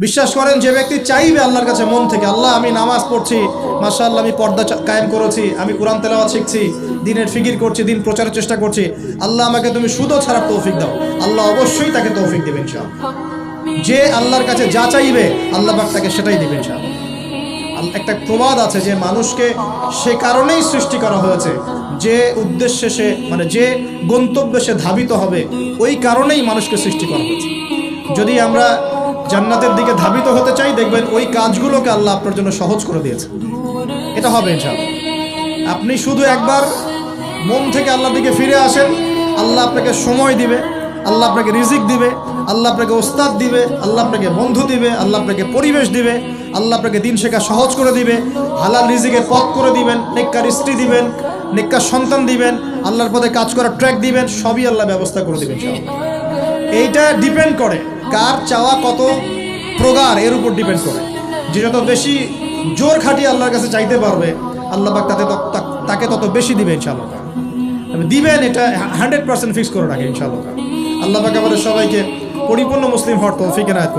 বিশ্বাস করেন যে ব্যক্তি চাইবে আল্লাহর কাছে মন থেকে, আল্লাহ আমি নামাজ পড়ছি, মাশাআল্লাহ আমি পর্দা কায়েম করেছি, আমি কোরআন তেলাওয়াত শিখছি, দিনের ফিকির করছি, দিন প্রচারের চেষ্টা করছি, আল্লাহ আমাকে তুমি সুদও ছাড়ার তৌফিক দাও, আল্লাহ অবশ্যই তাকে তৌফিক দেবেন ইনশাআল্লাহ। যে আল্লাহর কাছে যা চাইবে আল্লাহ পাক তাকে সেটাই দেবেন ইনশাআল্লাহ। একটা প্রবাদ আছে যে মানুষকে সে কারণেই সৃষ্টি করা হয়েছে, যে উদ্দেশ্যে সে মানে যে গন্তব্যে সে ধাবিত হবে ওই কারণেই মানুষকে সৃষ্টি করা হয়েছে। যদি আমরা জান্নাতের দিকে ধাবিত হতে চাই, দেখবেন ওই কাজগুলোকে আল্লাহ আপনার জন্য সহজ করে দিয়েছে। এটা হবে ইনশাআল্লাহ। আপনি শুধু একবার মন থেকে আল্লাহর দিকে ফিরে আসেন, আল্লাহ আপনাকে সময় দিবে, আল্লাহ আপনাকে রিজিক দিবে, আল্লাহ আপনাকে ওস্তাদ দিবে, আল্লাহ আপনাকে বন্ধু দিবে, আল্লাহ আপনাকে পরিবেশ দিবে, আল্লাহ আপনাকে দিন শেখা সহজ করে দিবে, হালাল রিজিকের পথ করে দিবেন, নেককার স্ত্রী দিবেন, নেককার সন্তান দিবেন, আল্লাহর পথে কাজ করার ট্র্যাক দিবেন, সবই আল্লাহ ব্যবস্থা করে দিবেন ইনশাআল্লাহ। এইটা ডিপেন্ড করে কার চাওয়া কত প্রগাঢ় এর উপর ডিপেন্ড করে। যে যত বেশি জোর খাটিয়ে আল্লাহর কাছে চাইতে পারবে আল্লাহ পাক তাকে তত বেশি দিবে ইনশাআল্লাহ। দিবেন, এটা 100% ফিক্স করে রাখে ইনশাআল্লাহ। আল্লাহ পাক আমাদের সবাইকে পরিপূর্ণ মুসলিম হওয়ার তৌফিক এনায়েত করুন।